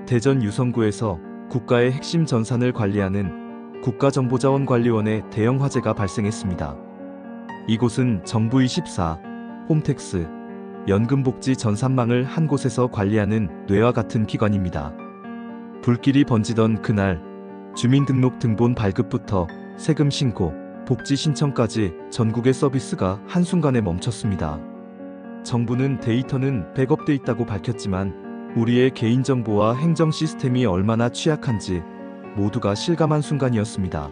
대전 유성구에서 국가의 핵심 전산을 관리하는 국가정보자원관리원의 대형 화재가 발생했습니다. 이곳은 정부24, 홈택스, 연금복지 전산망을 한 곳에서 관리하는 뇌와 같은 기관입니다. 불길이 번지던 그날, 주민등록등본 발급부터 세금 신고, 복지 신청까지 전국의 서비스가 한순간에 멈췄습니다. 정부는 데이터는 백업돼 있다고 밝혔지만 우리의 개인정보와 행정 시스템이 얼마나 취약한지 모두가 실감한 순간이었습니다.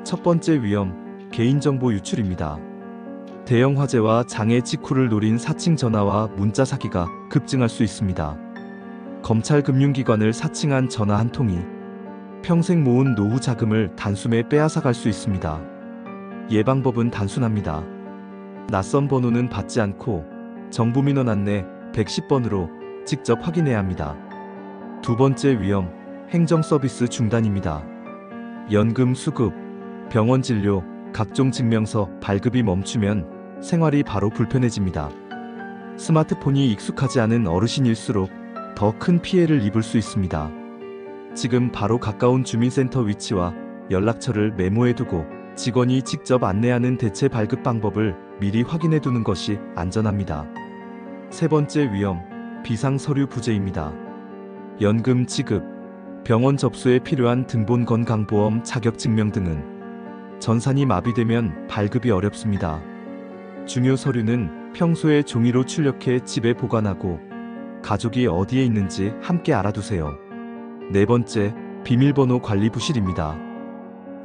첫 번째 위험, 개인정보 유출입니다. 대형 화재와 장애 직후를 노린 사칭 전화와 문자 사기가 급증할 수 있습니다. 검찰 금융기관을 사칭한 전화 한 통이 평생 모은 노후 자금을 단숨에 빼앗아갈 수 있습니다. 예방법은 단순합니다. 낯선 번호는 받지 않고 정부민원 안내 110번으로 직접 확인해야 합니다. 두 번째 위험, 행정 서비스 중단입니다. 연금 수급, 병원 진료, 각종 증명서 발급이 멈추면 생활이 바로 불편해집니다. 스마트폰이 익숙하지 않은 어르신일수록 더 큰 피해를 입을 수 있습니다. 지금 바로 가까운 주민센터 위치와 연락처를 메모해두고 직원이 직접 안내하는 대체 발급 방법을 미리 확인해두는 것이 안전합니다. 세 번째 위험, 비상서류 부재입니다. 연금 지급, 병원 접수에 필요한 등본 건강보험 자격증명 등은 전산이 마비되면 발급이 어렵습니다. 중요 서류는 평소에 종이로 출력해 집에 보관하고 가족이 어디에 있는지 함께 알아두세요. 네 번째, 비밀번호 관리 부실입니다.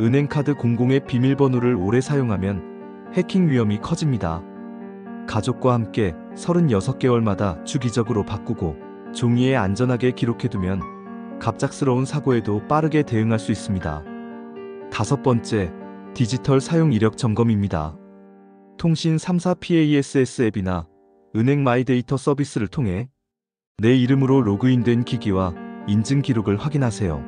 은행카드 공공의 비밀번호를 오래 사용하면 해킹 위험이 커집니다. 가족과 함께 36개월마다 주기적으로 바꾸고 종이에 안전하게 기록해두면 갑작스러운 사고에도 빠르게 대응할 수 있습니다. 다섯 번째, 디지털 사용 이력 점검입니다. 통신 3사 PASS 앱이나 은행 마이데이터 서비스를 통해 내 이름으로 로그인된 기기와 인증 기록을 확인하세요.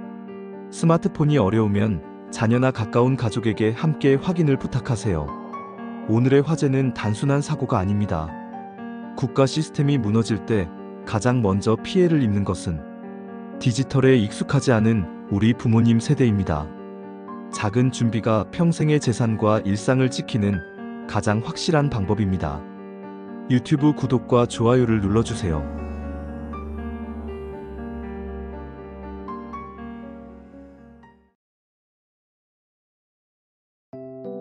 스마트폰이 어려우면 자녀나 가까운 가족에게 함께 확인을 부탁하세요. 오늘의 화재는 단순한 사고가 아닙니다. 국가 시스템이 무너질 때 가장 먼저 피해를 입는 것은 디지털에 익숙하지 않은 우리 부모님 세대입니다. 작은 준비가 평생의 재산과 일상을 지키는 가장 확실한 방법입니다. 유튜브 구독과 좋아요를 눌러주세요.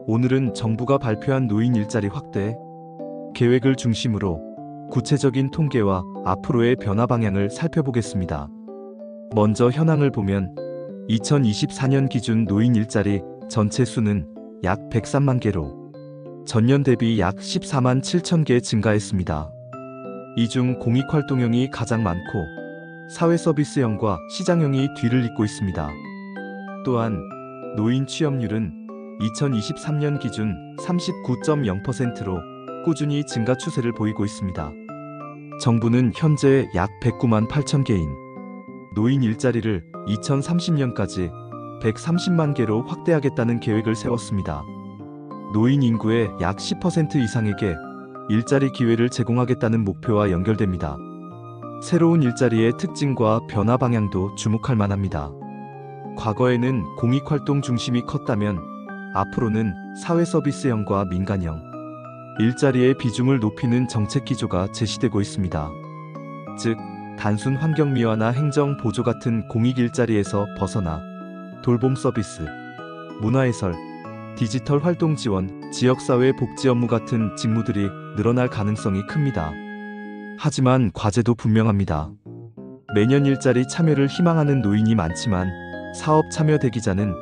오늘은 정부가 발표한 노인 일자리 확대 계획을 중심으로 구체적인 통계와 앞으로의 변화 방향을 살펴보겠습니다. 먼저 현황을 보면 2024년 기준 노인 일자리 전체 수는 약 103만 개로 전년 대비 약 14만 7천 개 증가했습니다. 이 중 공익활동형이 가장 많고 사회서비스형과 시장형이 뒤를 잇고 있습니다. 또한 노인 취업률은 2023년 기준 39.0%로 꾸준히 증가 추세를 보이고 있습니다. 정부는 현재 약 109만 8천 개인 노인 일자리를 2030년까지 130만 개로 확대하겠다는 계획을 세웠습니다. 노인 인구의 약 10% 이상에게 일자리 기회를 제공하겠다는 목표와 연결됩니다. 새로운 일자리의 특징과 변화 방향도 주목할 만합니다. 과거에는 공익활동 중심이 컸다면 앞으로는 사회서비스형과 민간형, 일자리의 비중을 높이는 정책 기조가 제시되고 있습니다. 즉, 단순 환경 미화나 행정 보조 같은 공익 일자리에서 벗어나 돌봄 서비스, 문화해설, 디지털 활동 지원, 지역사회 복지 업무 같은 직무들이 늘어날 가능성이 큽니다. 하지만 과제도 분명합니다. 매년 일자리 참여를 희망하는 노인이 많지만 사업 참여 대기자는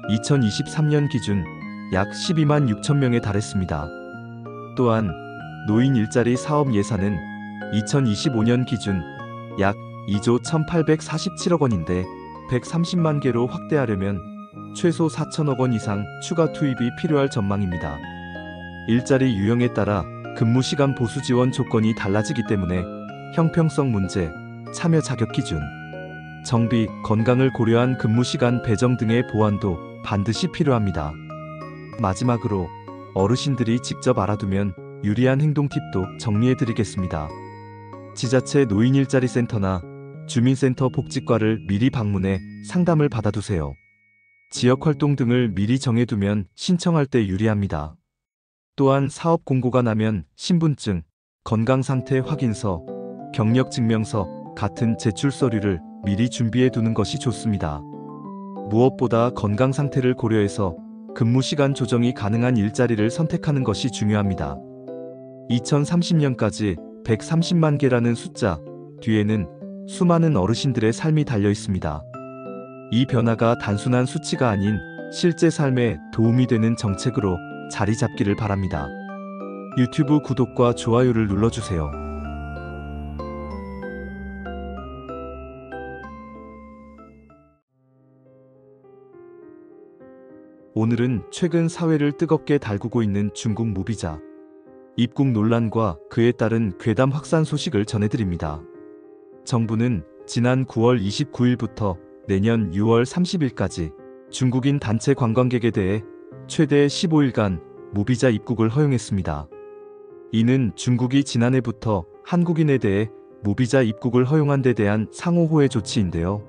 2023년 기준 약 12만 6천 명에 달했습니다. 또한 노인 일자리 사업 예산은 2025년 기준 약 2조 1,847억 원인데 130만 개로 확대하려면 최소 4천억 원 이상 추가 투입이 필요할 전망입니다. 일자리 유형에 따라 근무 시간 보수 지원 조건이 달라지기 때문에 형평성 문제, 참여 자격 기준, 정비, 건강을 고려한 근무 시간 배정 등의 보완도 반드시 필요합니다. 마지막으로 어르신들이 직접 알아두면 유리한 행동 팁도 정리해드리겠습니다. 지자체 노인 일자리 센터나 주민센터 복지과를 미리 방문해 상담을 받아두세요. 지역 활동 등을 미리 정해두면 신청할 때 유리합니다. 또한 사업 공고가 나면 신분증, 건강상태 확인서, 경력증명서 같은 제출 서류를 미리 준비해 두는 것이 좋습니다. 무엇보다 건강 상태를 고려해서 근무 시간 조정이 가능한 일자리를 선택하는 것이 중요합니다. 2030년까지 130만 개라는 숫자 뒤에는 수많은 어르신들의 삶이 달려 있습니다. 이 변화가 단순한 수치가 아닌 실제 삶에 도움이 되는 정책으로 자리 잡기를 바랍니다. 유튜브 구독과 좋아요를 눌러주세요. 오늘은 최근 사회를 뜨겁게 달구고 있는 중국 무비자 입국 논란과 그에 따른 괴담 확산 소식을 전해드립니다. 정부는 지난 9월 29일부터 내년 6월 30일까지 중국인 단체 관광객에 대해 최대 15일간 무비자 입국을 허용했습니다. 이는 중국이 지난해부터 한국인에 대해 무비자 입국을 허용한 데 대한 상호 호혜 조치인데요.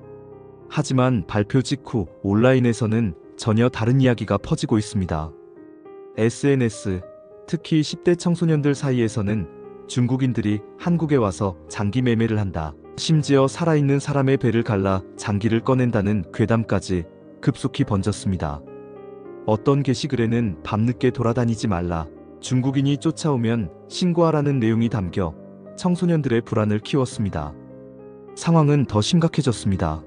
하지만 발표 직후 온라인에서는 전혀 다른 이야기가 퍼지고 있습니다. SNS, 특히 10대 청소년들 사이에서는 중국인들이 한국에 와서 장기 매매를 한다, 심지어 살아있는 사람의 배를 갈라 장기를 꺼낸다는 괴담까지 급속히 번졌습니다. 어떤 게시글에는 밤늦게 돌아다니지 말라, 중국인이 쫓아오면 신고하라는 내용이 담겨 청소년들의 불안을 키웠습니다. 상황은 더 심각해졌습니다.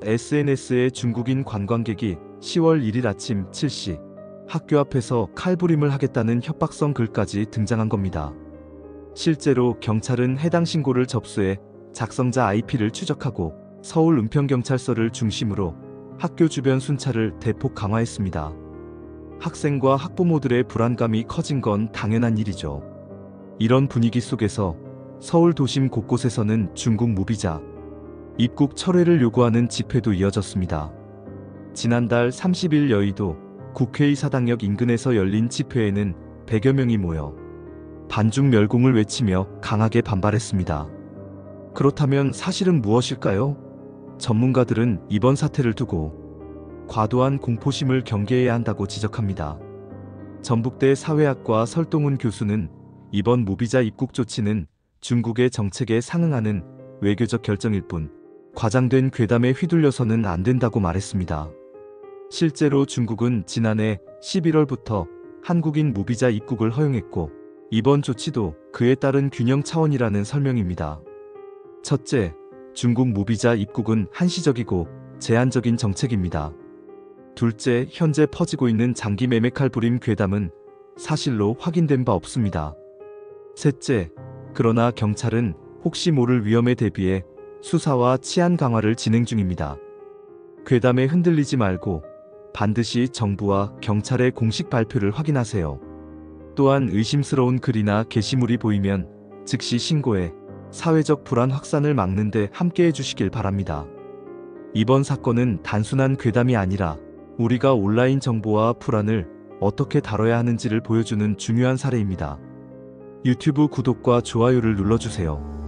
SNS에 중국인 관광객이 10월 1일 아침 7시 학교 앞에서 칼부림을 하겠다는 협박성 글까지 등장한 겁니다. 실제로 경찰은 해당 신고를 접수해 작성자 IP를 추적하고 서울 은평경찰서를 중심으로 학교 주변 순찰을 대폭 강화했습니다. 학생과 학부모들의 불안감이 커진 건 당연한 일이죠. 이런 분위기 속에서 서울 도심 곳곳에서는 중국 무비자 입국 철회를 요구하는 집회도 이어졌습니다. 지난달 30일 여의도 국회의 사당역 인근에서 열린 집회에는 100여 명이 모여 반중 멸공을 외치며 강하게 반발했습니다. 그렇다면 사실은 무엇일까요? 전문가들은 이번 사태를 두고 과도한 공포심을 경계해야 한다고 지적합니다. 전북대 사회학과 설동훈 교수는 이번 무비자 입국 조치는 중국의 정책에 상응하는 외교적 결정일 뿐 과장된 괴담에 휘둘려서는 안 된다고 말했습니다. 실제로 중국은 지난해 11월부터 한국인 무비자 입국을 허용했고 이번 조치도 그에 따른 균형 차원이라는 설명입니다. 첫째, 중국 무비자 입국은 한시적이고 제한적인 정책입니다. 둘째, 현재 퍼지고 있는 장기 매매 칼부림 괴담은 사실로 확인된 바 없습니다. 셋째, 그러나 경찰은 혹시 모를 위험에 대비해 수사와 치안 강화를 진행 중입니다. 괴담에 흔들리지 말고 반드시 정부와 경찰의 공식 발표를 확인하세요. 또한 의심스러운 글이나 게시물이 보이면 즉시 신고해 사회적 불안 확산을 막는 데 함께해 주시길 바랍니다. 이번 사건은 단순한 괴담이 아니라 우리가 온라인 정보와 불안을 어떻게 다뤄야 하는지를 보여주는 중요한 사례입니다. 유튜브 구독과 좋아요를 눌러주세요.